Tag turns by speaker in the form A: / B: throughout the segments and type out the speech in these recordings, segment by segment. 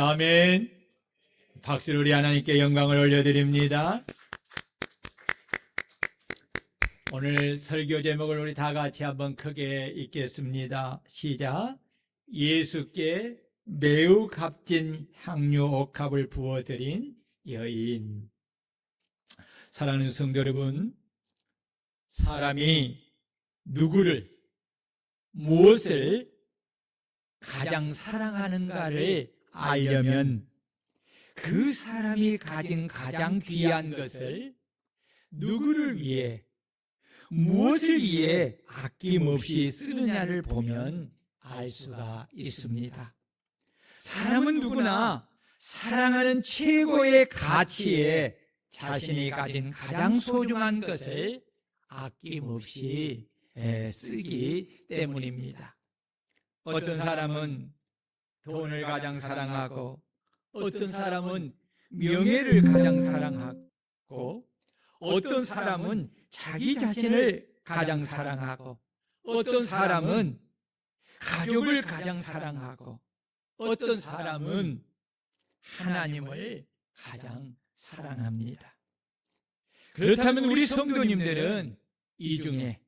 A: 아멘. 박수로 우리 하나님께 영광을 올려드립니다. 오늘 설교 제목을 우리 다 같이 한번 크게 읽겠습니다. 시작. 예수께 매우 값진 향유 옥합을 부어드린 여인. 사랑하는 성도 여러분, 사람이 누구를, 무엇을 가장 사랑하는가를 알려면 그 사람이 가진 가장 귀한 것을 누구를 위해, 무엇을 위해 아낌없이 쓰느냐를 보면 알 수가 있습니다. 사람은 누구나 사랑하는 최고의 가치에 자신이 가진 가장 소중한 것을 아낌없이 쓰기 때문입니다. 어떤 사람은 돈을 가장 사랑하고, 어떤 사람은 명예를 가장 사랑하고, 어떤 사람은 자기 자신을 가장 사랑하고, 어떤 사람은 가족을 가장 사랑하고, 어떤 사람은 하나님을 가장 사랑합니다. 그렇다면 우리 성도님들은 이 중에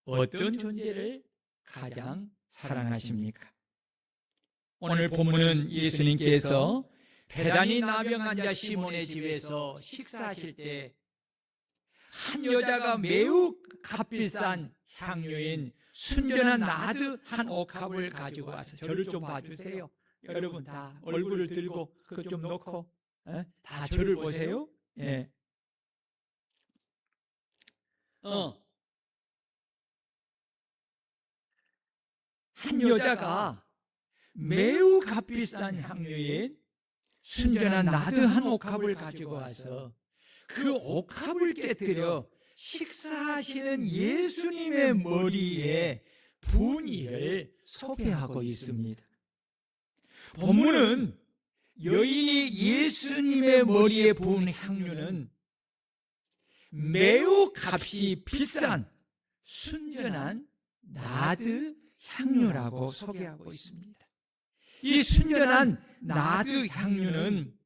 A: 어떤 존재를 가장 사랑하십니까? 오늘 본문은 예수님께서 배단위 나병 환자 시몬의 집에서 식사하실 때 한 여자가 매우 값비싼 향유인 순전한 나드 한 옥합을 가지고 와서, 저를 좀 봐주세요. 여러분 다 얼굴을 들고 그거 좀 놓고 다 저를 보세요. 한 여자가 매우 값비싼 향유인 순전한 나드 한 옥합을 가지고 와서 그 옥합을 깨뜨려 식사하시는 예수님의 머리에 부은 일을 소개하고 있습니다. 본문은 여인이 예수님의 머리에 부은 향유는 매우 값이 비싼 순전한 나드 향유라고 소개하고 있습니다. 이 순전한 나드 향유는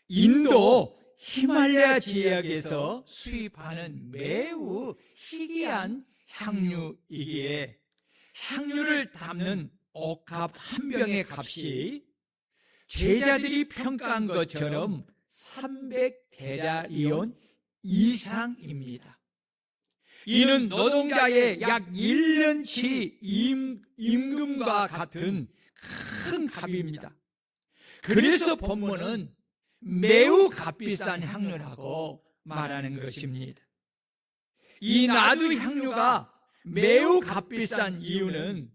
A: 인도 히말라야 지역에서 수입하는 매우 희귀한 향유이기에 향유를 담는 옥합 한 병의 값이 제자들이 평가한 것처럼 300데나리온 이상입니다. 이는 노동자의 약 1년치 임금과 같은 큰 값입니다. 그래서 본문은 매우 값비싼 향유라고 말하는 것입니다. 이 나드 향유가 매우 값비싼 이유는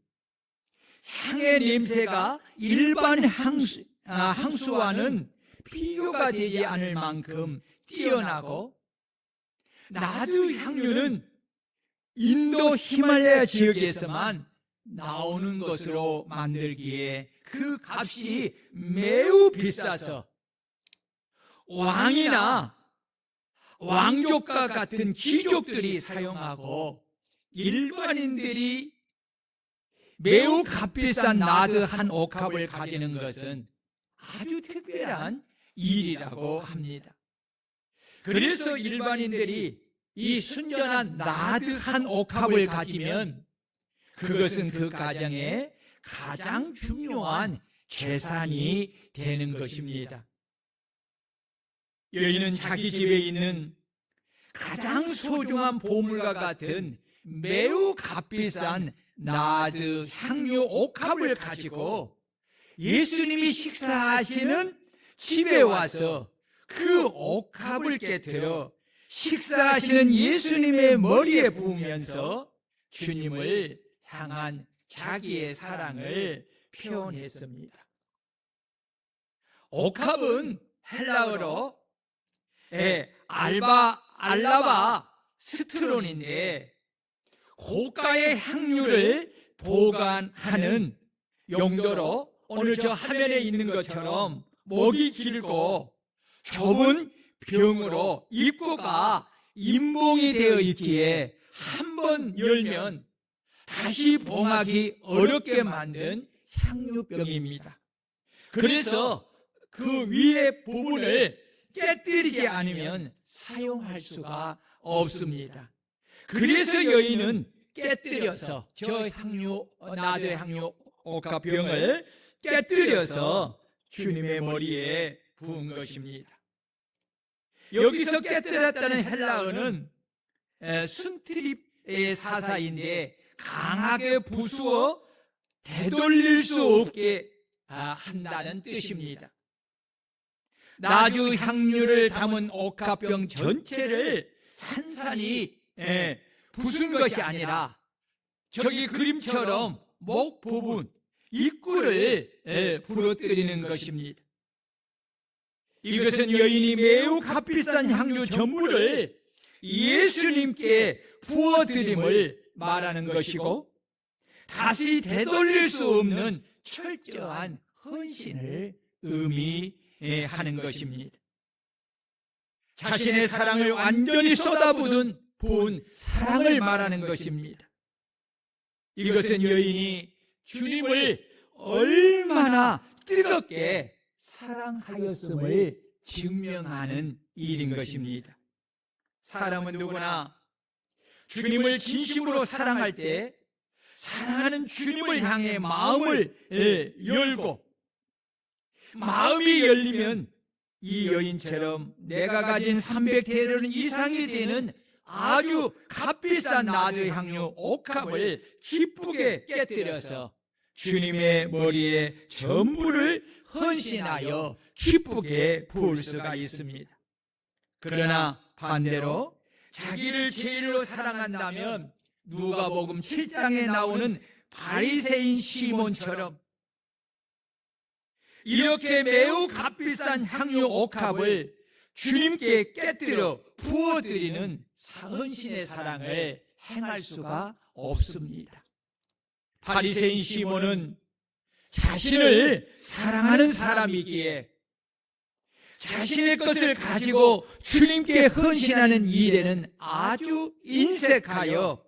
A: 향의 냄새가 일반 향수와는 비교가 되지 않을 만큼 뛰어나고, 나드 향유는 인도 히말라야 지역에서만 나오는 것으로 만들기에 그 값이 매우 비싸서 왕이나 왕족과 같은 귀족들이 사용하고 일반인들이 매우 값비싼 나드 한 옥합을 가지는 것은 아주 특별한 일이라고 합니다. 그래서 일반인들이 이 순전한 나드 한 옥합을 가지면 그것은 그 가정의 가장 중요한 재산이 되는 것입니다. 여인은 자기 집에 있는 가장 소중한 보물과 같은 매우 값비싼 나드 향유 옥합을 가지고 예수님이 식사하시는 집에 와서 그 옥합을 깨뜨려 식사하시는 예수님의 머리에 부으면서 주님을 향한 자기의 사랑을 표현했습니다. 옥합은 헬라어로 알라바 스트론인데 고가의 향유를 보관하는 용도로 오늘 저 화면에 있는 것처럼 목이 길고 좁은 병으로 입구가 임봉이 되어 있기에 한 번 열면 다시 봉하기 어렵게 만든 향유병입니다. 그래서 그 위의 부분을 깨뜨리지 않으면 사용할 수가 없습니다. 그래서 여인은 깨뜨려서 저 나도의 향유 옥합병을 깨뜨려서 주님의 머리에 부은 것입니다. 여기서 깨뜨렸다는 헬라어는 순트립의 사사인데 강하게 부수어 되돌릴 수 없게 한다는 뜻입니다. 나주 향유를 담은 옥합병 전체를 산산이 부순 것이 아니라 저기 그림처럼 목 부분, 입구를 부러뜨리는 것입니다. 이것은 여인이 매우 값비싼 향유 전부를 예수님께 부어드림을 말하는 것이고 다시 되돌릴 수 없는 철저한 헌신을 의미하는 것입니다. 자신의 사랑을 완전히 쏟아부은 사랑을 말하는 것입니다. 이것은 여인이 주님을 얼마나 뜨겁게 사랑하였음을 증명하는 일인 것입니다. 사람은 누구나 주님을 진심으로 사랑할 때 사랑하는 주님을 향해 마음을 열고 마음이 열리면 이 여인처럼 내가 가진 300대련 이상이 되는 아주 값비싼 나주 향유 옥합을 기쁘게 깨뜨려서 주님의 머리에 전부를 헌신하여 기쁘게 부을 수가 있습니다. 그러나 반대로 자기를 제일로 사랑한다면 누가복음 7장에 나오는 바리새인 시몬처럼 이렇게 매우 값비싼 향유 옥합을 주님께 깨뜨려 부어드리는 헌신의 사랑을 행할 수가 없습니다. 바리새인 시몬은 자신을 사랑하는 사람이기에 자신의 것을 가지고 주님께 헌신하는 일에는 아주 인색하여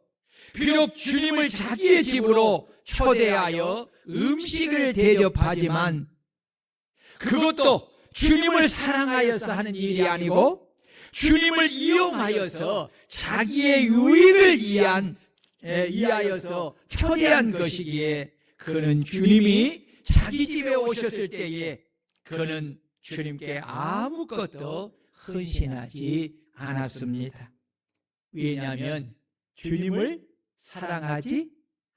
A: 비록 주님을 자기의 집으로 초대하여 음식을 대접하지만 그것도 주님을 사랑하여서 하는 일이 아니고 주님을 이용하여서 자기의 유익을 위하여서 초대한 것이기에 그는 주님이 자기 집에 오셨을 때에 그는 주님께 아무것도 헌신하지 않았습니다. 왜냐하면 주님을 사랑하지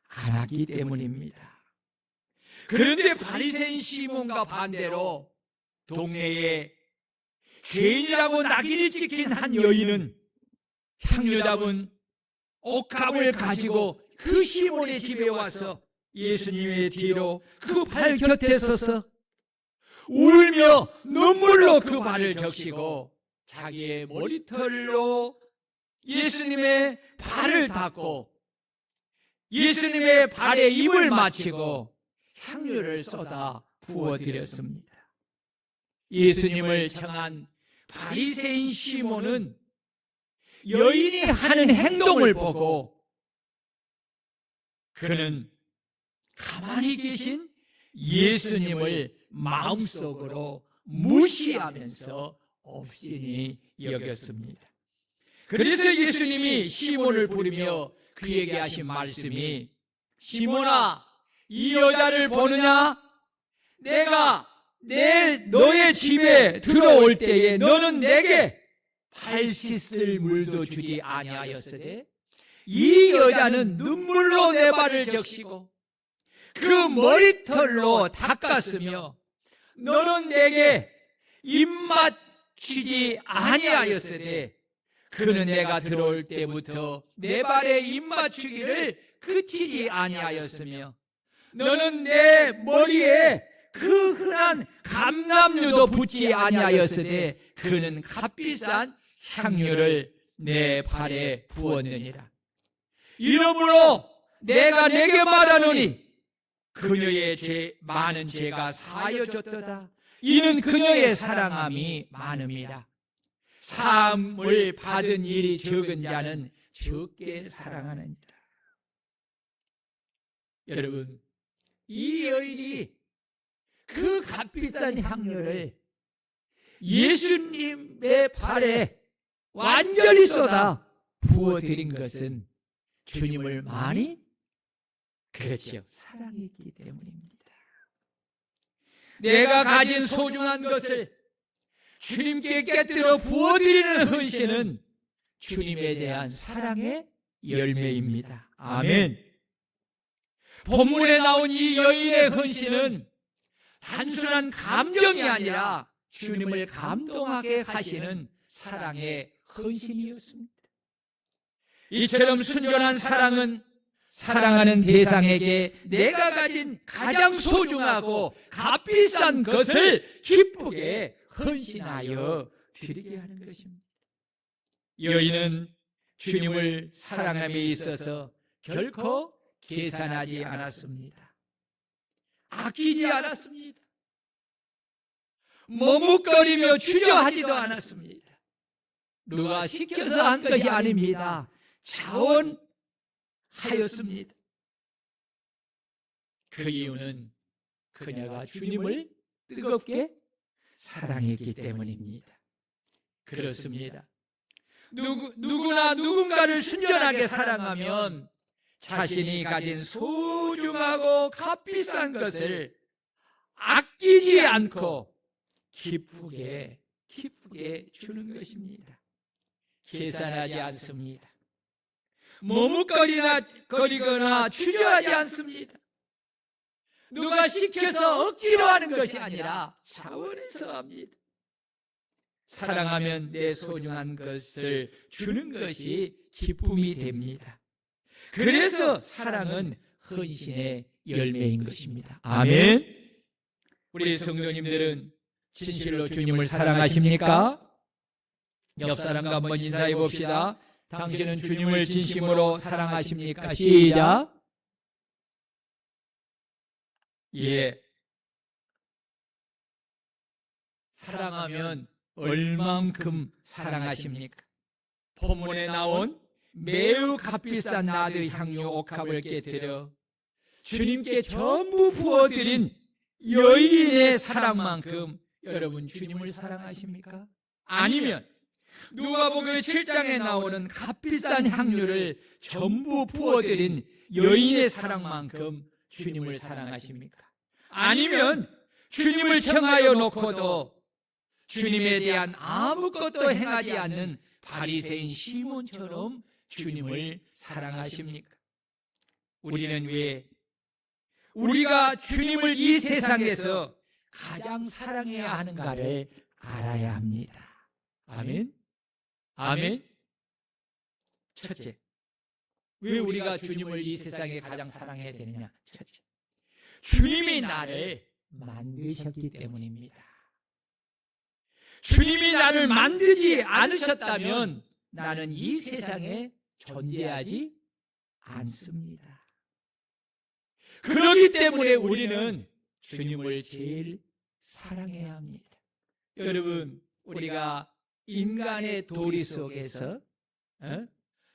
A: 않았기 때문입니다. 그런데 바리새인 시몬과 반대로 동네에 죄인이라고 낙인이 찍힌 한 여인은 향유 담은 옥합을 가지고 그 시몬의 집에 와서 예수님의 뒤로 그 발 곁에 서서 울며 눈물로 그 발을 적시고 자기의 머리털로 예수님의 발을 닦고 예수님의 발에 입을 맞추고 향유를 쏟아 부어드렸습니다. 예수님을 청한 바리새인 시몬은 여인이 하는 행동을 보고 그는 가만히 계신 예수님을 마음속으로 무시하면서 없이니 여겼습니다. 그래서 예수님이 시몬을 부르며 그에게 하신 말씀이 시몬아 이 여자를 보느냐? 내가 너의 집에 들어올 때에 너는 내게 발 씻을 물도 주지 아니하였으되 이 여자는 눈물로 내 발을 적시고 그 머리털로 닦았으며 너는 내게 입맛 주지 아니하였으되 그는 내가 들어올 때부터 내 발에 입맛 주기를 그치지 아니하였으며 너는 내 머리에 그 흔한 감람류도 붓지 아니하였으되 그는 값비싼 향유를 내 발에 부었느니라. 이러므로 내가 내게 말하노니 그녀의 많은 죄가 사여졌도다. 이는 그녀의 사랑함이 많음이라. 사함을 받은 일이 적은 자는 적게 사랑하느니라. 여러분, 이 여인이 그 값비싼 향료를 예수님의 발에 완전히 쏟아 부어드린 것은 주님을 많이 그렇죠. 사랑했기 때문입니다. 내가 가진 소중한 것을 주님께 깨뜨려 부어드리는 헌신은 주님에 대한 사랑의 열매입니다. 아멘. 본문에 나온 이 여인의 헌신은 단순한 감정이 아니라 주님을 감동하게 하시는 사랑의 헌신이었습니다. 이처럼 순전한 사랑은 사랑하는 대상에게 내가 가진 가장 소중하고 값비싼 것을 기쁘게 헌신하여 드리게 하는 것입니다. 여인은 주님을 사랑함에 있어서 결코 계산하지 않았습니다. 아끼지 않았습니다. 머뭇거리며 주저하지도 않았습니다. 누가 시켜서 한 것이 아닙니다. 자원하였습니다. 그 이유는 그녀가 주님을 뜨겁게 사랑했기 때문입니다. 그렇습니다. 누구나 누군가를 순전하게 사랑하면 자신이 가진 소중하고 값비싼 것을 아끼지 않고 기쁘게 주는 것입니다. 계산하지 않습니다. 머뭇거리거나 주저하지 않습니다. 누가 시켜서 억지로 하는 것이 아니라 자원해서 합니다. 사랑하면 내 소중한 것을 주는 것이 기쁨이 됩니다. 그래서 사랑은 헌신의 열매인 것입니다. 아멘. 우리 성도님들은 진실로 주님을 사랑하십니까? 옆 사람과 한번 인사해 봅시다. 당신은 주님을 진심으로 사랑하십니까? 시작. 예. 사랑하면 얼만큼 사랑하십니까? 본문에 나온 매우 값비싼 나드 향유 옥합을 깨뜨려 주님께 전부 부어드린 여인의 사랑만큼 여러분 주님을 사랑하십니까? 아니면 누가복음 7장에 나오는 값비싼 향유를 전부 부어드린 여인의 사랑만큼 주님을 사랑하십니까? 아니면 주님을 청하여 놓고도 주님에 대한 아무것도 행하지 않는 바리새인 시몬처럼 주님을 사랑하십니까? 우리는 왜 우리가 주님을 이 세상에서 가장 사랑해야 하는가를 알아야 합니다. 아멘. 아멘. 첫째, 왜 우리가 주님을 이 세상에 가장 사랑해야 되느냐? 첫째, 주님이 나를 만드셨기 때문입니다. 주님이 나를 만들지 않으셨다면 나는 이 세상에 존재하지 않습니다. 그렇기 때문에 우리는 주님을 제일 사랑해야 합니다. 여러분, 우리가 인간의 도리 속에서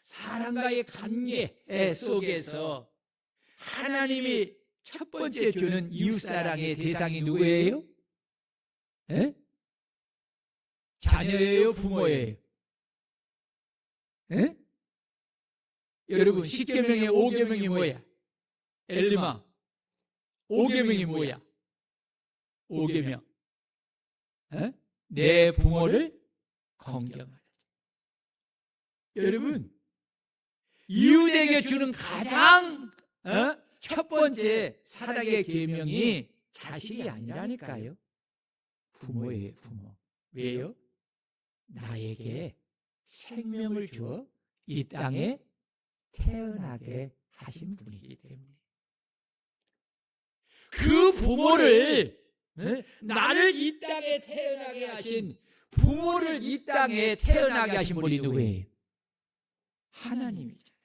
A: 사랑과의 관계 속에서 하나님이 첫 번째 주는 이웃사랑의 대상이 누구예요? 자녀예요? 부모예요? 여러분, 10계명의 5계명이 뭐야? 엘리마, 5계명이 뭐야? 5계명. 내 부모를 공경하라. 여러분, 이웃에게 주는 가장 첫 번째 사랑의 계명이 자식이 아니라니까요. 부모예요, 부모. 왜요? 나에게 생명을 주어 이 땅에 태어나게 하신 분이기 때문에. 그 부모를, 나를 이 땅에 태어나게 하신 부모를 이 땅에 태어나게 하신 분이 누구예요? 하나님이잖아요.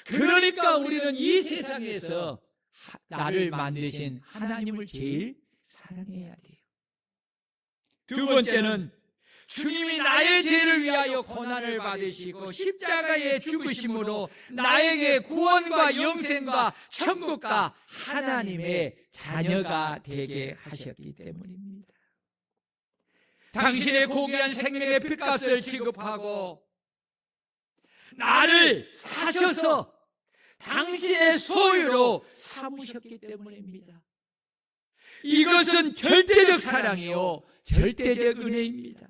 A: 그러니까 우리는 이 세상에서 나를 만드신 하나님을 제일 사랑해야 돼요. 두 번째는 주님이 나의 죄를 위하여 고난을 받으시고 십자가에 죽으심으로 나에게 구원과 영생과 천국과 하나님의 자녀가 되게 하셨기 때문입니다. 당신의 고귀한 생명의 핏값을 지급하고 나를 사셔서 당신의 소유로 삼으셨기 때문입니다. 이것은 절대적 사랑이요 절대적 은혜입니다.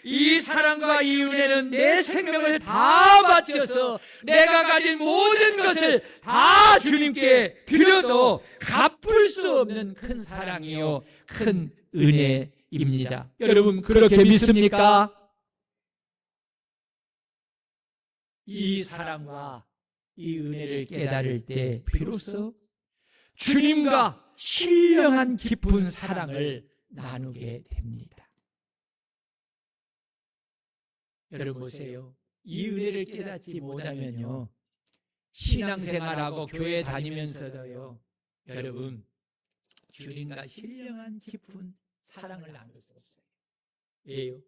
A: 이 사랑과 이 은혜는 내 생명을 다 바쳐서 내가 가진 모든 것을 다 주님께 드려도 갚을 수 없는 큰 사랑이요 큰 은혜입니다. 여러분 그렇게 믿습니까? 이 사랑과 이 은혜를 깨달을 때 비로소 주님과 신령한 깊은 사랑을 나누게 됩니다. 여러분 보세요. 이 은혜를 깨닫지 못하면요, 신앙생활하고 교회 다니면서도요, 여러분 주님과 신령한 깊은 사랑을 나눌 수 없어요. 왜요?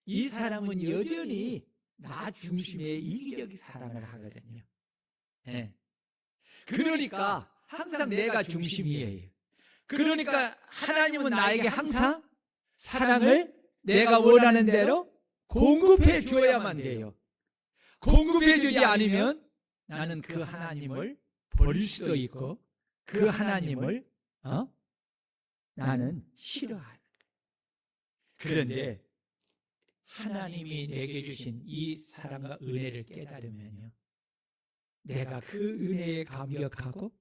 A: 이 사람은 여전히 나 중심의 이기적인 사랑을 하거든요. 네. 그러니까 항상 내가 중심이에요. 그러니까 하나님은 나에게 항상 사랑을 내가 원하는 대로 공급해 줘야만 돼요. 공급해 주지 않으면 나는 그 하나님을 버릴 수도 있고 그 하나님을 나는 싫어하는 거예요. 그런데 하나님이 내게 주신 이 사랑과 은혜를 깨달으면요, 내가 그 은혜에 감격하고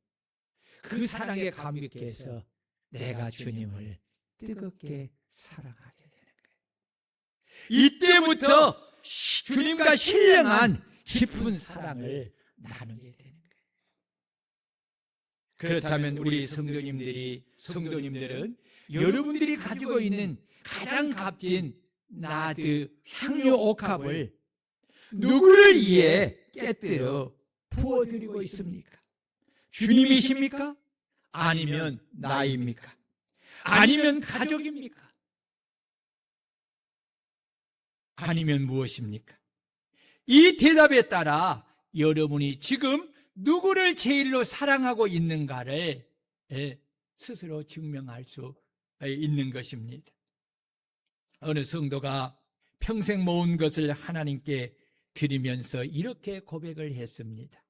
A: 그 사랑에 감격해서 내가 주님을 뜨겁게 사랑하게 되는 거예요. 이때부터 주님과 신령한 깊은 사랑을 나누게 되는 거예요. 그렇다면 우리 성도님들은 여러분들이 가지고 있는 가장 값진 나드 향유 옥합을 누구를 위해 깨뜨려 부어드리고 있습니까? 주님이십니까? 아니면 나입니까? 아니면 가족입니까? 아니면 무엇입니까? 이 대답에 따라 여러분이 지금 누구를 제일로 사랑하고 있는가를 스스로 증명할 수 있는 것입니다. 어느 성도가 평생 모은 것을 하나님께 드리면서 이렇게 고백을 했습니다.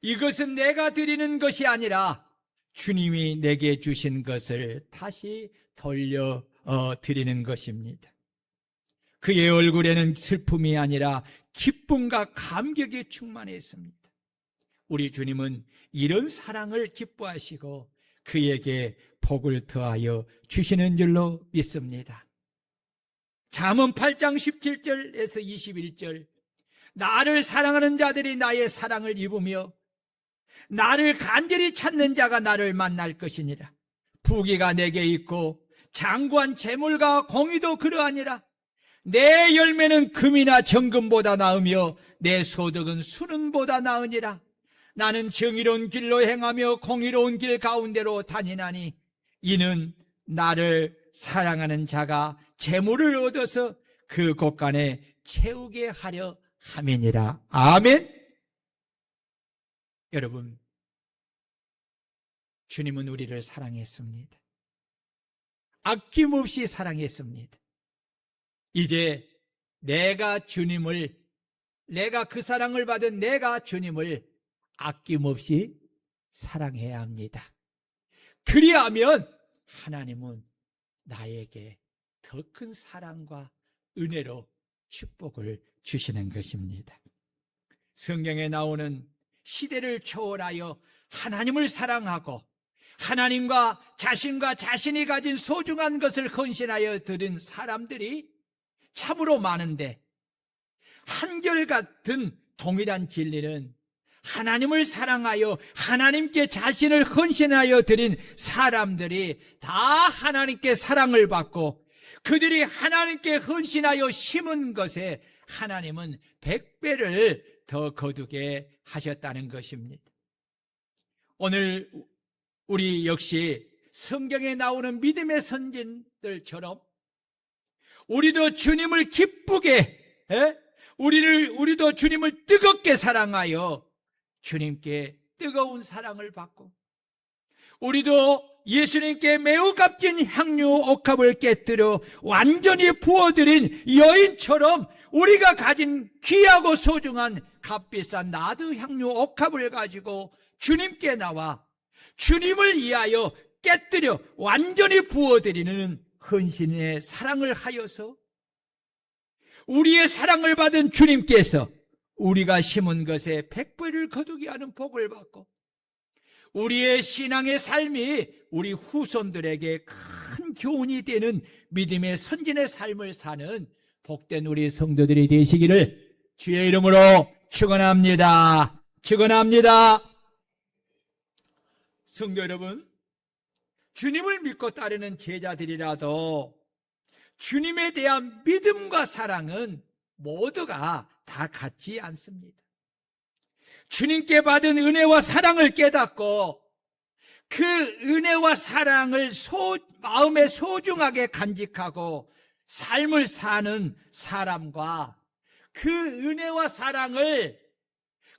A: 이것은 내가 드리는 것이 아니라 주님이 내게 주신 것을 다시 돌려 드리는 것입니다. 그의 얼굴에는 슬픔이 아니라 기쁨과 감격이 충만했습니다. 우리 주님은 이런 사랑을 기뻐하시고 그에게 복을 더하여 주시는 줄로 믿습니다. 잠언 8장 17절에서 21절, 나를 사랑하는 자들이 나의 사랑을 입으며 나를 간절히 찾는 자가 나를 만날 것이니라. 부귀가 내게 있고 장구한 재물과 공의도 그러하니라. 내 열매는 금이나 정금보다 나으며 내 소득은 수는보다 나으니라. 나는 정의로운 길로 행하며 공의로운 길 가운데로 다니나니 이는 나를 사랑하는 자가 재물을 얻어서 그 곳간에 채우게 하려 함이니라. 아멘. 여러분, 주님은 우리를 사랑했습니다. 아낌없이 사랑했습니다. 이제 내가 그 사랑을 받은 내가 주님을 아낌없이 사랑해야 합니다. 그리하면 하나님은 나에게 더 큰 사랑과 은혜로 축복을 주시는 것입니다. 성경에 나오는 시대를 초월하여 하나님을 사랑하고 하나님과 자신과 자신이 가진 소중한 것을 헌신하여 드린 사람들이 참으로 많은데, 한결같은 동일한 진리는 하나님을 사랑하여 하나님께 자신을 헌신하여 드린 사람들이 다 하나님께 사랑을 받고 그들이 하나님께 헌신하여 심은 것에 하나님은 100배를 더 거두게 하셨다는 것입니다. 오늘 우리 역시 성경에 나오는 믿음의 선진들처럼 우리도 주님을 기쁘게, 우리도 주님을 뜨겁게 사랑하여 주님께 뜨거운 사랑을 받고, 우리도 예수님께 매우 값진 향유 옥합을 깨뜨려 완전히 부어드린 여인처럼 우리가 가진 귀하고 소중한 값비싼 나드 향유 옥합을 가지고 주님께 나와 주님을 위하여 깨뜨려 완전히 부어드리는 헌신의 사랑을 하여서 우리의 사랑을 받은 주님께서 우리가 심은 것에 100배를 거두게 하는 복을 받고, 우리의 신앙의 삶이 우리 후손들에게 큰 교훈이 되는 믿음의 선진의 삶을 사는 복된 우리 성도들이 되시기를 주의 이름으로 축원합니다. 축원합니다. 성도 여러분, 주님을 믿고 따르는 제자들이라도 주님에 대한 믿음과 사랑은 모두가 다 같지 않습니다. 주님께 받은 은혜와 사랑을 깨닫고 그 은혜와 사랑을 마음에 소중하게 간직하고 삶을 사는 사람과 그 은혜와 사랑을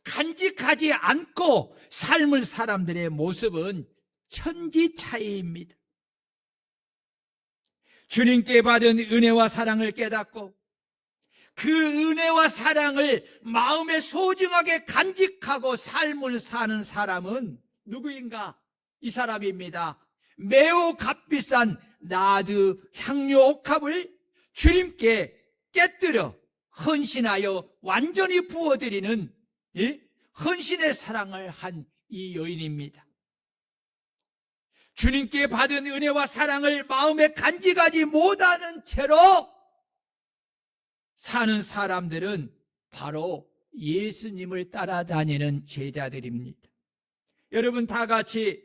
A: 간직하지 않고 삶을 사람들의 모습은 천지 차이입니다. 주님께 받은 은혜와 사랑을 깨닫고 그 은혜와 사랑을 마음에 소중하게 간직하고 삶을 사는 사람은 누구인가? 이 사람입니다. 매우 값비싼 나드 향유 옥합을 주님께 깨뜨려 헌신하여 완전히 부어드리는 헌신의 사랑을 한 이 여인입니다. 주님께 받은 은혜와 사랑을 마음에 간직하지 못하는 채로 사는 사람들은 바로 예수님을 따라다니는 제자들입니다. 여러분 다 같이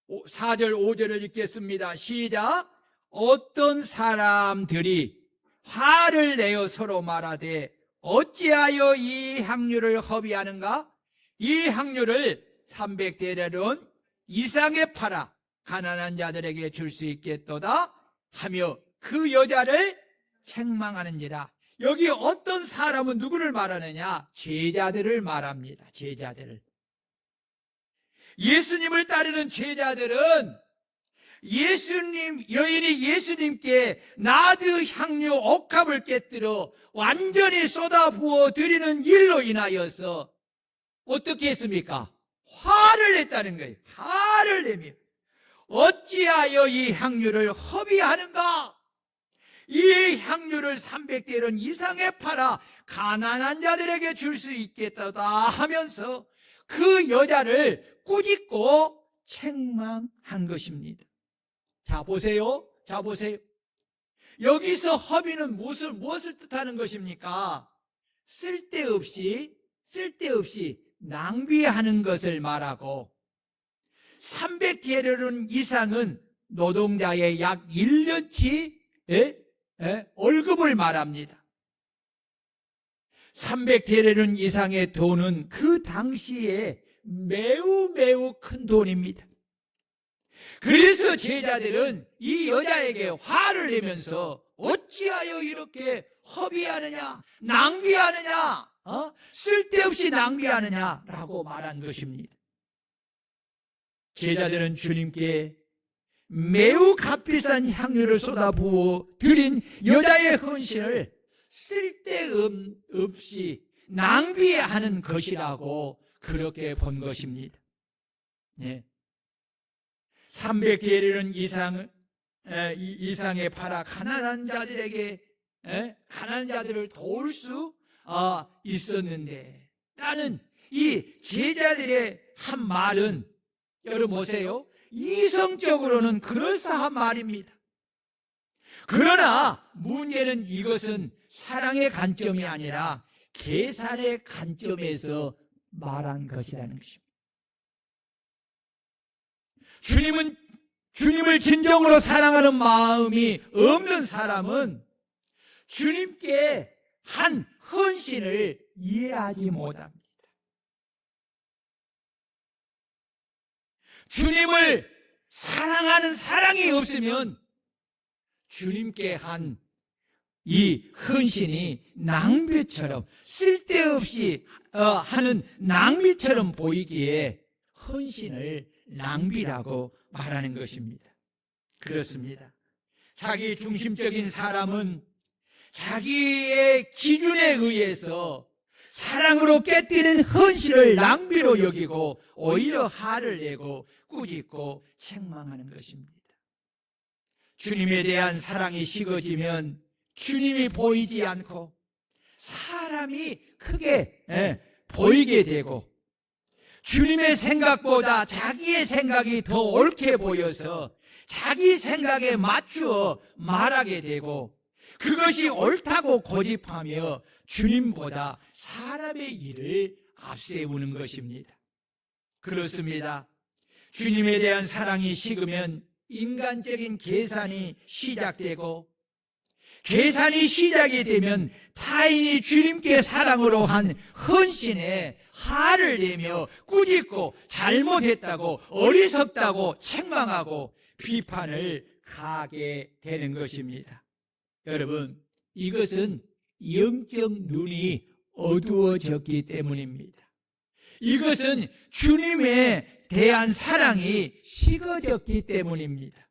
A: 4절 5절을 읽겠습니다. 시작. 어떤 사람들이 화를 내어 서로 말하되 어찌하여 이 향유를 허비하는가? 이 향유를 300데나리온 이상에 팔아 가난한 자들에게 줄 수 있겠도다 하며 그 여자를 책망하는지라. 여기 어떤 사람은 누구를 말하느냐? 제자들을 말합니다. 제자들을. 예수님을 따르는 제자들은 여인이 예수님께 나드 향유 옥합을 깨뜨려 완전히 쏟아부어 드리는 일로 인하여서 어떻게 했습니까? 화를 냈다는 거예요. 화를 내며 어찌하여 이 향유를 허비하는가? 이 향유를 300데나리온 이상에 팔아 가난한 자들에게 줄 수 있겠다 하면서 그 여자를 꾸짖고 책망한 것입니다. 자 보세요. 자 보세요. 여기서 허비는 무엇을 뜻하는 것입니까? 쓸데없이 낭비하는 것을 말하고 300데나리온 이상은 노동자의 약 1년치 월급을 말합니다. 300데나리온 이상의 돈은 그 당시에 매우 큰 돈입니다. 그래서 제자들은 이 여자에게 화를 내면서 어찌하여 이렇게 허비하느냐, 낭비하느냐, 쓸데없이 낭비하느냐라고 말한 것입니다. 제자들은 주님께 매우 값비싼 향유를 쏟아부어 드린 여자의 헌신을 쓸데없이 낭비하는 것이라고 그렇게 본 것입니다. 네. 300데나리온 이상에 팔아 가난한 자들에게 가난한 자들을 도울 수 있었는데 라는 이 제자들의 한 말은 여러분 보세요. 이성적으로는 그럴싸한 말입니다. 그러나 문제는 이것은 사랑의 관점이 아니라 계산의 관점에서 말한 것이라는 것입니다. 주님을 진정으로 사랑하는 마음이 없는 사람은 주님께 한 헌신을 이해하지 못합니다. 주님을 사랑하는 사랑이 없으면 주님께 한 이 헌신이 낭비처럼 쓸데없이 하는 낭비처럼 보이기에 헌신을 낭비라고 말하는 것입니다. 그렇습니다. 자기 중심적인 사람은 자기의 기준에 의해서 사랑으로 깨뜨리는 헌신을 낭비로 여기고 오히려 화를 내고 꾸짖고 책망하는 것입니다. 주님에 대한 사랑이 식어지면 주님이 보이지 않고 사람이 크게 보이게 되고 주님의 생각보다 자기의 생각이 더 옳게 보여서 자기 생각에 맞추어 말하게 되고 그것이 옳다고 고집하며 주님보다 사람의 일을 앞세우는 것입니다. 그렇습니다. 주님에 대한 사랑이 식으면 인간적인 계산이 시작되고 계산이 시작이 되면 타인이 주님께 사랑으로 한 헌신에 화를 내며 꾸짖고 잘못했다고 어리석다고 책망하고 비판을 가하게 되는 것입니다. 여러분, 이것은 영적 눈이 어두워졌기 때문입니다. 이것은 주님에 대한 사랑이 식어졌기 때문입니다.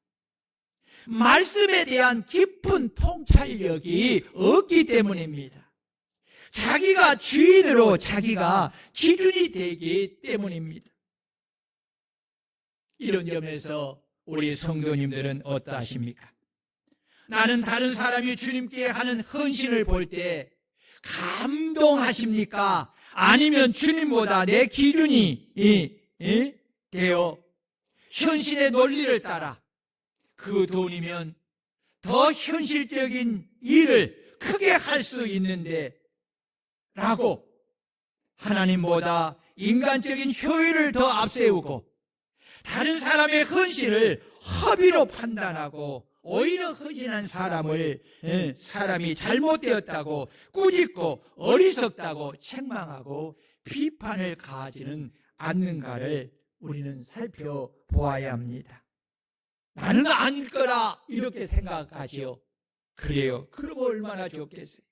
A: 말씀에 대한 깊은 통찰력이 없기 때문입니다. 자기가 주인으로 자기가 기준이 되기 때문입니다. 이런 점에서 우리 성도님들은 어떠하십니까? 나는 다른 사람이 주님께 하는 헌신을 볼 때 감동하십니까? 아니면 주님보다 내 기준이 되어 현실의 논리를 따라 그 돈이면 더 현실적인 일을 크게 할 수 있는데 라고 하나님보다 인간적인 효율을 더 앞세우고 다른 사람의 헌신을 허비로 판단하고 오히려 헌신한 사람이 잘못되었다고 꾸짖고 어리석다고 책망하고 비판을 가하지는 않는가를 우리는 살펴보아야 합니다. 나는 아닐 거라 이렇게 생각하지요. 그래요. 그러면 얼마나 좋겠어요.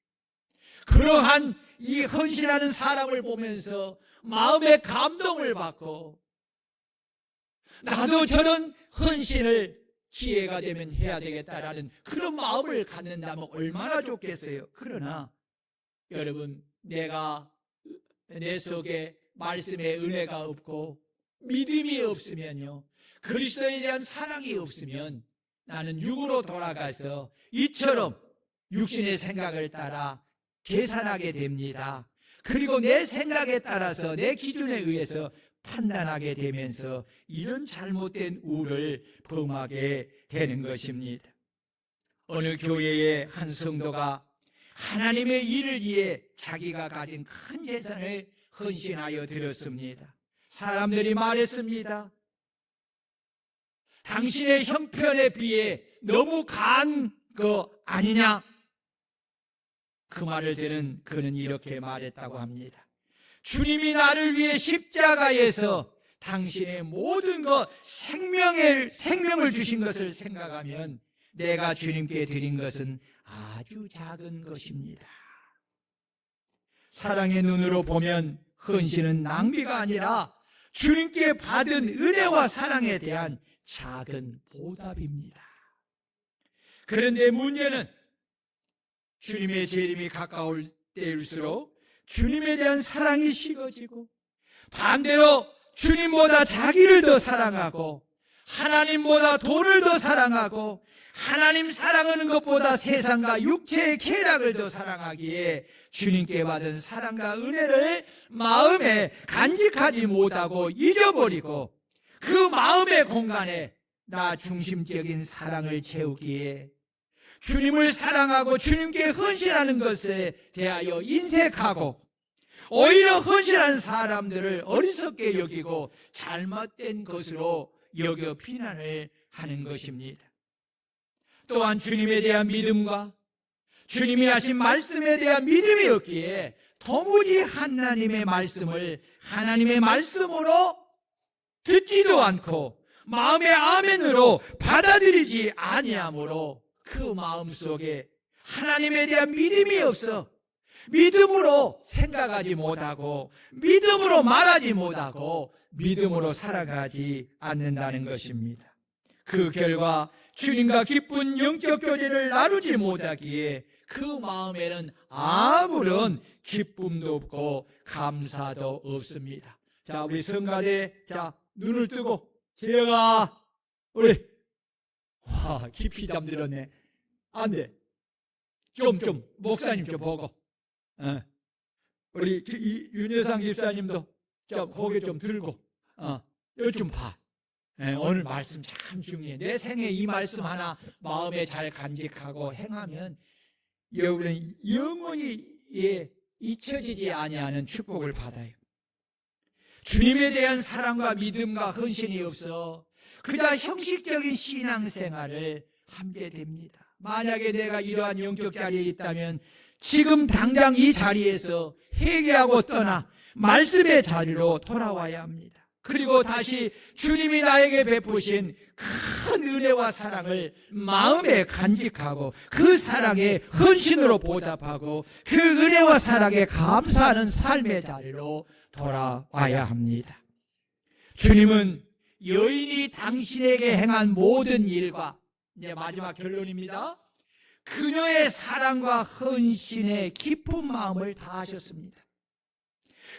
A: 그러한 이 헌신하는 사람을 보면서 마음의 감동을 받고 나도 저런 헌신을 기회가 되면 해야 되겠다라는 그런 마음을 갖는다면 얼마나 좋겠어요. 그러나 여러분, 내가 내 속에 말씀의 은혜가 없고 믿음이 없으면요, 그리스도에 대한 사랑이 없으면 나는 육으로 돌아가서 이처럼 육신의 생각을 따라 계산하게 됩니다. 그리고 내 생각에 따라서 내 기준에 의해서 판단하게 되면서 이런 잘못된 우를 범하게 되는 것입니다. 어느 교회의 한 성도가 하나님의 일을 위해 자기가 가진 큰 재산을 헌신하여 드렸습니다. 사람들이 말했습니다. 당신의 형편에 비해 너무 가한 거 아니냐? 그 말을 들은 그는 이렇게 말했다고 합니다. 주님이 나를 위해 십자가에서 당신의 모든 것 생명을 주신 것을 생각하면 내가 주님께 드린 것은 아주 작은 것입니다. 사랑의 눈으로 보면 헌신은 낭비가 아니라 주님께 받은 은혜와 사랑에 대한 작은 보답입니다. 그런데 문제는 주님의 재림이 가까울 때일수록 주님에 대한 사랑이 식어지고 반대로 주님보다 자기를 더 사랑하고 하나님보다 돈을 더 사랑하고 하나님 사랑하는 것보다 세상과 육체의 쾌락을 더 사랑하기에 주님께 받은 사랑과 은혜를 마음에 간직하지 못하고 잊어버리고 그 마음의 공간에 나 중심적인 사랑을 채우기에 주님을 사랑하고 주님께 헌신하는 것에 대하여 인색하고 오히려 헌신한 사람들을 어리석게 여기고 잘못된 것으로 여겨 비난을 하는 것입니다. 또한 주님에 대한 믿음과 주님이 하신 말씀에 대한 믿음이 없기에 도무지 하나님의 말씀을 하나님의 말씀으로 듣지도 않고 마음의 아멘으로 받아들이지 아니하므로 그 마음속에 하나님에 대한 믿음이 없어. 믿음으로 생각하지 못하고 믿음으로 말하지 못하고 믿음으로 살아가지 않는다는 것입니다. 그 결과 주님과 깊은 영적 교제를 나누지 못하기에 그 마음에는 아무런 기쁨도 없고 감사도 없습니다. 자, 우리 성가대, 자, 눈을 뜨고 제가 우리 깊이 잠들었네. 안 돼. 좀 목사님 좀 보고. 우리 윤여상 집사님도 좀 고개 좀 들고 이거 좀 봐. 오늘 말씀 참 중요해. 내 생에 이 말씀 하나 마음에 잘 간직하고 행하면 여러분은 영원히 잊혀지지 아니하는 축복을 받아요. 주님에 대한 사랑과 믿음과 헌신이 없어 그냥 형식적인 신앙생활을 하게 됩니다. 만약에 내가 이러한 영적 자리에 있다면 지금 당장 이 자리에서 회개하고 떠나 말씀의 자리로 돌아와야 합니다. 그리고 다시 주님이 나에게 베푸신 큰 은혜와 사랑을 마음에 간직하고 그 사랑에 헌신으로 보답하고 그 은혜와 사랑에 감사하는 삶의 자리로 돌아와야 합니다. 주님은 여인이 당신에게 행한 모든 일과, 이제 마지막 결론입니다, 그녀의 사랑과 헌신에 깊은 마음을 다하셨습니다.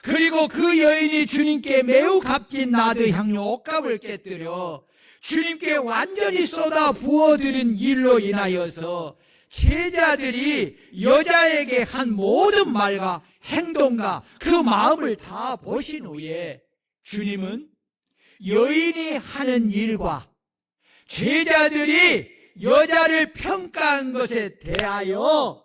A: 그리고 그 여인이 주님께 매우 값진 나드 향유 옷값을 깨뜨려 주님께 완전히 쏟아 부어드린 일로 인하여서 제자들이 여자에게 한 모든 말과 행동과 그 마음을 다 보신 후에 주님은 여인이 하는 일과 제자들이 여자를 평가한 것에 대하여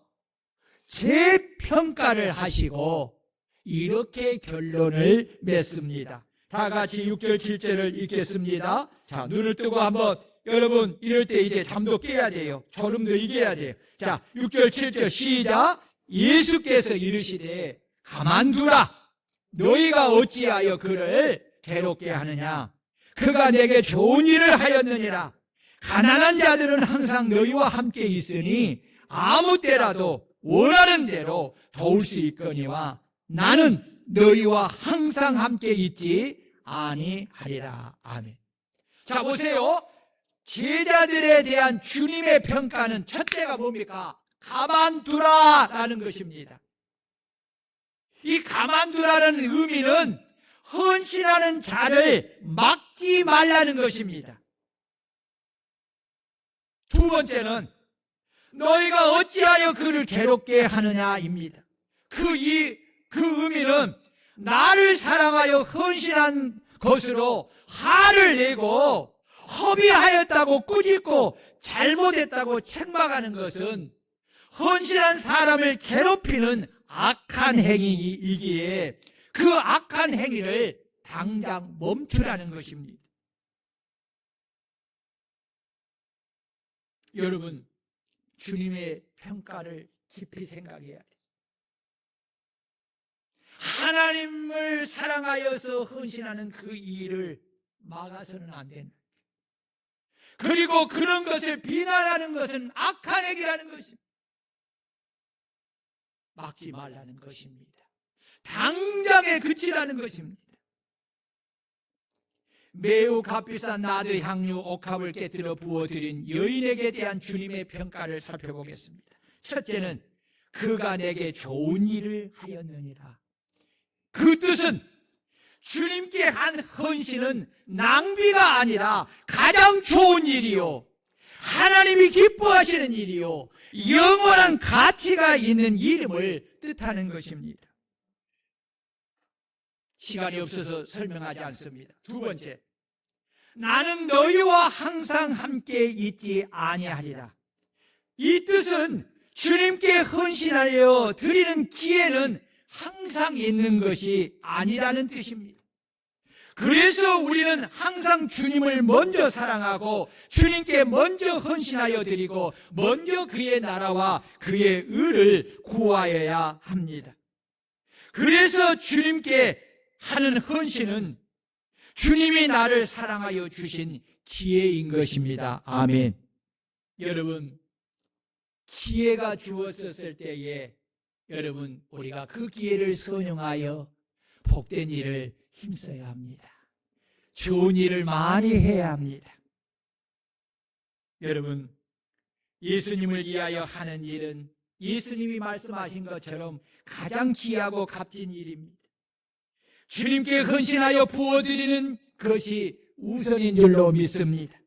A: 재평가를 하시고 이렇게 결론을 맺습니다. 다 같이 6절 7절을 읽겠습니다. 자, 눈을 뜨고 한번, 여러분 이럴 때 이제 잠도 깨야 돼요. 졸음도 이겨야 돼요. 자, 6절 7절 시작. 예수께서 이르시되 가만두라. 너희가 어찌하여 그를 괴롭게 하느냐. 그가 내게 좋은 일을 하였느니라. 가난한 자들은 항상 너희와 함께 있으니 아무 때라도 원하는 대로 도울 수 있거니와 나는 너희와 항상 함께 있지 아니하리라. 아멘. 자, 보세요. 제자들에 대한 주님의 평가는 첫째가 뭡니까? 가만두라라는 것입니다. 이 가만두라는 의미는 헌신하는 자를 막지 말라는 것입니다. 두 번째는 너희가 어찌하여 그를 괴롭게 하느냐입니다. 그 의미는 나를 사랑하여 헌신한 것으로 화를 내고 허비하였다고 꾸짖고 잘못했다고 책망하는 것은 헌신한 사람을 괴롭히는 악한 행위이기에 그 악한 행위를 당장 멈추라는 것입니다. 여러분, 주님의 평가를 깊이 생각해야 돼요. 하나님을 사랑하여서 헌신하는 그 일을 막아서는 안 된다. 그리고 그런 것을 비난하는 것은 악한 행위라는 것입니다. 막지 말라는 것입니다. 당장에 그치라는 것입니다. 매우 값비싼 나드 향유 옥합을 깨뜨려 부어드린 여인에게 대한 주님의 평가를 살펴보겠습니다. 첫째는 그가 내게 좋은 일을 하였느니라. 그 뜻은 주님께 한 헌신은 낭비가 아니라 가장 좋은 일이요, 하나님이 기뻐하시는 일이요, 영원한 가치가 있는 이름을 뜻하는 것입니다. 시간이 없어서 설명하지 않습니다. 두 번째, 나는 너희와 항상 함께 있지 아니하리라. 이 뜻은 주님께 헌신하여 드리는 기회는 항상 있는 것이 아니라는 뜻입니다. 그래서 우리는 항상 주님을 먼저 사랑하고 주님께 먼저 헌신하여 드리고 먼저 그의 나라와 그의 의를 구하여야 합니다. 그래서 주님께 하는 헌신은 주님이 나를 사랑하여 주신 기회인 것입니다. 아멘. 여러분, 기회가 주어졌을 때에 여러분 우리가 그 기회를 선용하여 복된 일을 힘써야 합니다. 좋은 일을 많이 해야 합니다. 여러분, 예수님을 위하여 하는 일은 예수님이 말씀하신 것처럼 가장 귀하고 값진 일입니다. 주님께 헌신하여 부어드리는 것이 우선인 줄로 믿습니다.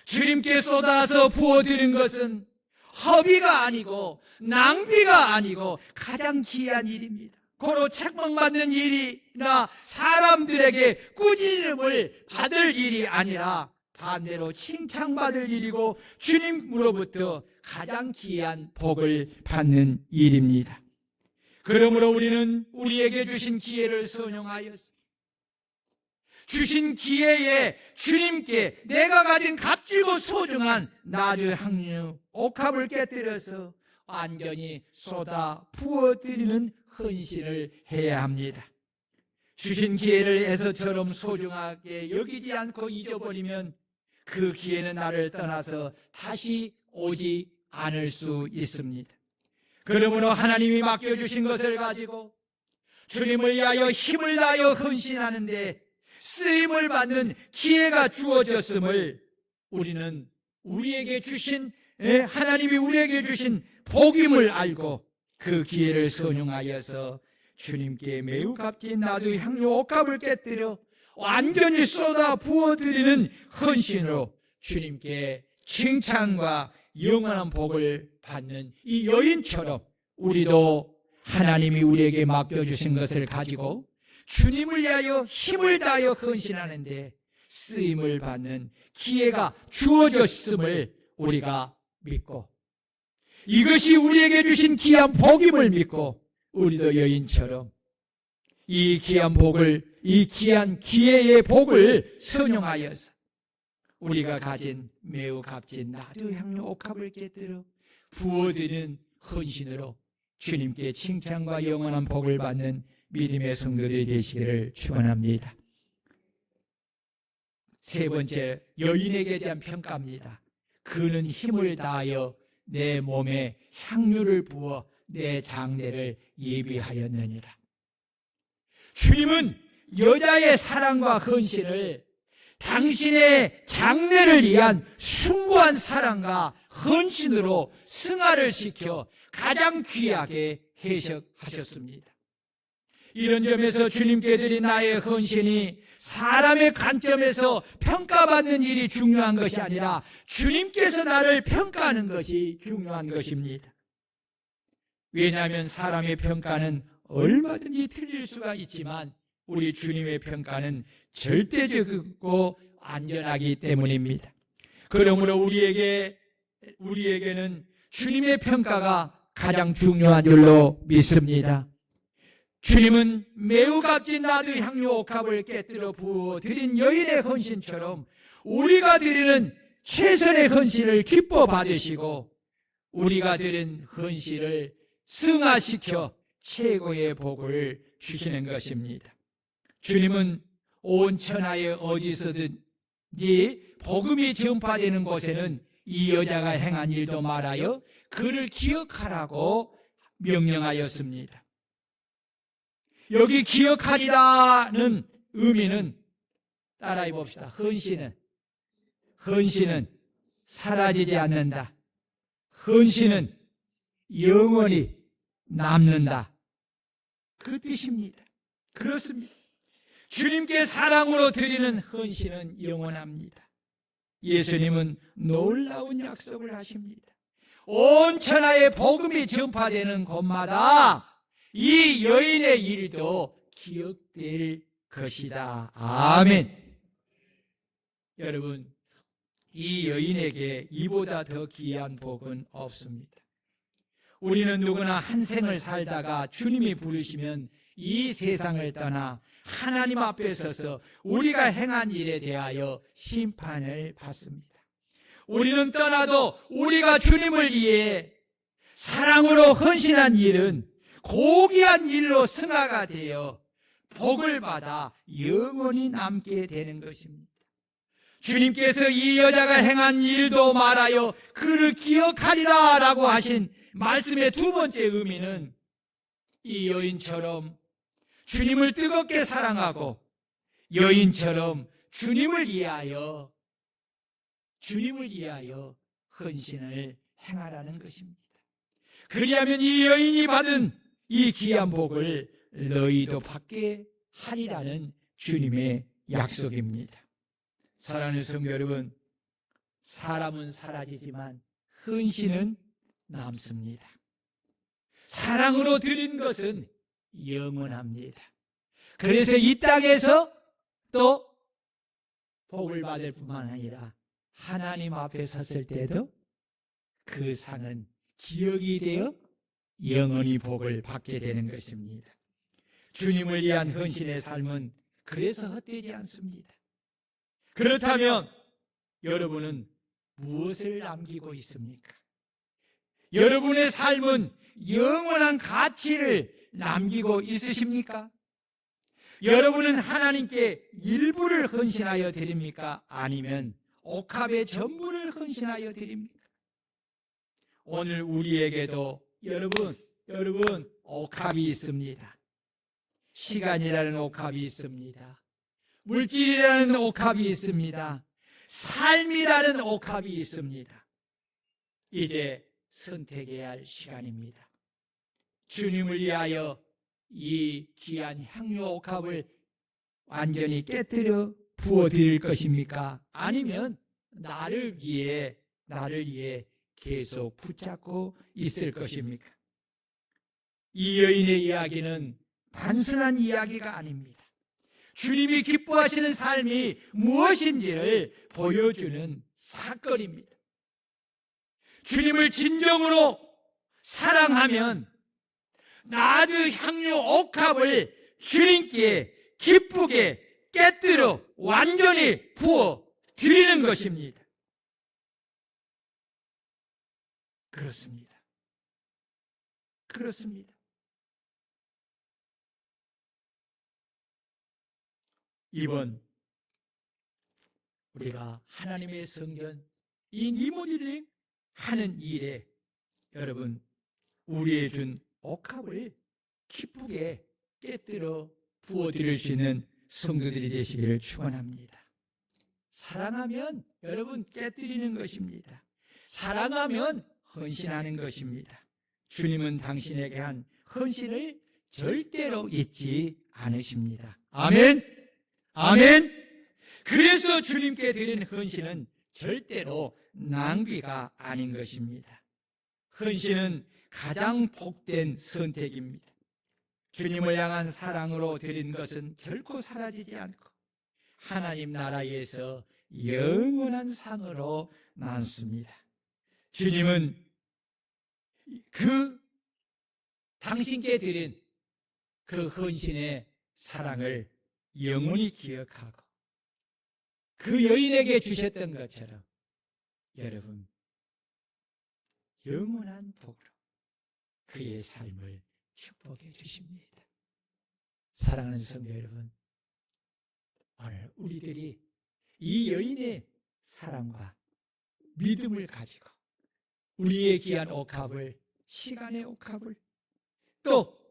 A: 주님께 쏟아서 부어드린 것은 허비가 아니고 낭비가 아니고 가장 귀한 일입니다. 고로 책망받는 일이나 사람들에게 꾸짖음을 받을 일이 아니라 반대로 칭찬받을 일이고 주님으로부터 가장 귀한 복을 받는 일입니다. 그러므로 우리는 우리에게 주신 기회를 선용하여서 주신 기회에 주님께 내가 가진 값지고 소중한 나주 향유 옥합을 깨뜨려서 완전히 쏟아 부어드리는 헌신을 해야 합니다. 주신 기회를 에서처럼 소중하게 여기지 않고 잊어버리면 그 기회는 나를 떠나서 다시 오지 않을 수 있습니다. 그러므로 하나님이 맡겨주신 것을 가지고 주님을 위하여 힘을 다하여 헌신하는데 쓰임을 받는 기회가 주어졌음을 우리는 우리에게 주신 하나님이 우리에게 주신 복임을 알고 그 기회를 선용하여서 주님께 매우 값진 나주 향유 옥합을 깨뜨려 완전히 쏟아 부어드리는 헌신으로 주님께 칭찬과 영원한 복을 받는 이 여인처럼 우리도 하나님이 우리에게 맡겨주신 것을 가지고 주님을 위하여 힘을 다하여 헌신하는데 쓰임을 받는 기회가 주어졌음을 우리가 믿고 이것이 우리에게 주신 귀한 복임을 믿고 우리도 여인처럼 이 귀한 복을, 이 귀한 기회의 복을 선용하여서 우리가 가진 매우 값진 나주 향유 옥합을 깨뜨려 부어드리는 헌신으로 주님께 칭찬과 영원한 복을 받는 믿음의 성도들이 되시기를 축원합니다. 세 번째, 여인에게 대한 평가입니다. 그는 힘을 다하여 내 몸에 향유를 부어 내 장례를 예비하였느니라. 주님은 여자의 사랑과 헌신을 당신의 장례를 위한 숭고한 사랑과 헌신으로 승화를 시켜 가장 귀하게 해석하셨습니다. 이런 점에서 주님께 드린 나의 헌신이 사람의 관점에서 평가받는 일이 중요한 것이 아니라 주님께서 나를 평가하는 것이 중요한 것입니다. 왜냐하면 사람의 평가는 얼마든지 틀릴 수가 있지만 우리 주님의 평가는 절대적이고 안전하기 때문입니다. 그러므로 우리에게는 주님의 평가가 가장 중요한 줄로 믿습니다. 주님은 매우 값진 나주 향유 옥합을 깨뜨려 부어 드린 여인의 헌신처럼 우리가 드리는 최선의 헌신을 기뻐 받으시고 우리가 드린 헌신을 승화시켜 최고의 복을 주시는 것입니다. 주님은 온 천하에 어디서든지 복음이 전파되는 곳에는 이 여자가 행한 일도 말하여 그를 기억하라고 명령하였습니다. 여기 기억하리라는 의미는 따라해 봅시다. 헌신은 사라지지 않는다. 헌신은 영원히 남는다. 그 뜻입니다. 그렇습니다. 주님께 사랑으로 드리는 헌신은 영원합니다. 예수님은 놀라운 약속을 하십니다. 온 천하에 복음이 전파되는 곳마다 이 여인의 일도 기억될 것이다. 아멘. 여러분, 이 여인에게 이보다 더 귀한 복은 없습니다. 우리는 누구나 한 생을 살다가 주님이 부르시면 이 세상을 떠나 하나님 앞에 서서 우리가 행한 일에 대하여 심판을 받습니다. 우리는 떠나도 우리가 주님을 위해 사랑으로 헌신한 일은 고귀한 일로 승화가 되어 복을 받아 영원히 남게 되는 것입니다. 주님께서 이 여자가 행한 일도 말하여 그를 기억하리라 라고 하신 말씀의 두 번째 의미는 이 여인처럼 주님을 뜨겁게 사랑하고 여인처럼 주님을 위하여 헌신을 행하라는 것입니다. 그리하면 이 여인이 받은 이 귀한 복을 너희도 받게 하리라는 주님의 약속입니다. 사랑하는 성도 여러분, 사람은 사라지지만 헌신은 남습니다. 사랑으로 드린 것은 영원합니다. 그래서 이 땅에서 또 복을 받을 뿐만 아니라 하나님 앞에 섰을 때도 그 상은 기억이 되어 영원히 복을 받게 되는 것입니다. 주님을 위한 헌신의 삶은 그래서 헛되지 않습니다. 그렇다면 여러분은 무엇을 남기고 있습니까? 여러분의 삶은 영원한 가치를 남기고 있으십니까? 여러분은 하나님께 일부를 헌신하여 드립니까? 아니면 옥합의 전부를 헌신하여 드립니까? 오늘 우리에게도 여러분 옥합이 있습니다. 시간이라는 옥합이 있습니다. 물질이라는 옥합이 있습니다. 삶이라는 옥합이 있습니다. 이제 선택해야 할 시간입니다. 주님을 위하여 이 귀한 향유 옥합을 완전히 깨뜨려 부어드릴 것입니까? 아니면 나를 위해 계속 붙잡고 있을 것입니까? 이 여인의 이야기는 단순한 이야기가 아닙니다. 주님이 기뻐하시는 삶이 무엇인지를 보여주는 사건입니다. 주님을 진정으로 사랑하면 나도 향유 옥합을 주님께 기쁘게 깨뜨려 완전히 부어 드리는 것입니다. 그렇습니다. 이번 우리가 하나님의 성전 이 리모델링 하는 일에 여러분 우리의 준 옥합을 기쁘게 깨뜨려 부어드릴 수 있는 성도들이 되시기를 축원합니다. 사랑하면 여러분 깨뜨리는 것입니다. 사랑하면 헌신하는 것입니다. 주님은 당신에게 한 헌신을 절대로 잊지 않으십니다. 아멘. 그래서 주님께 드리는 헌신은 절대로 낭비가 아닌 것입니다. 헌신은 가장 복된 선택입니다. 주님을 향한 사랑으로 드린 것은 결코 사라지지 않고 하나님 나라에서 영원한 상으로 남습니다. 주님은 당신께 드린 그 헌신의 사랑을 영원히 기억하고 그 여인에게 주셨던 것처럼 여러분 영원한 복으로 그의 삶을 축복해 주십니다. 사랑하는 성도 여러분, 오늘 우리들이 이 여인의 사랑과 믿음을 가지고 우리의 귀한 옥합을, 시간의 옥합을, 또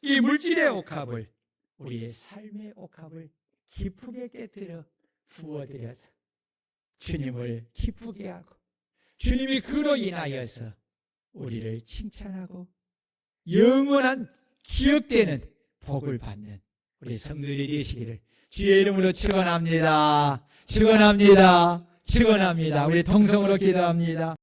A: 이 물질의 옥합을, 우리의 삶의 옥합을 기쁘게 깨뜨려 부어드려서 주님을 기쁘게 하고 주님이 그로 인하여서 우리를 칭찬하고 영원한 기억되는 복을 받는 우리 성도들이 되시기를 주의 이름으로 축원합니다. 우리 통성으로 기도합니다.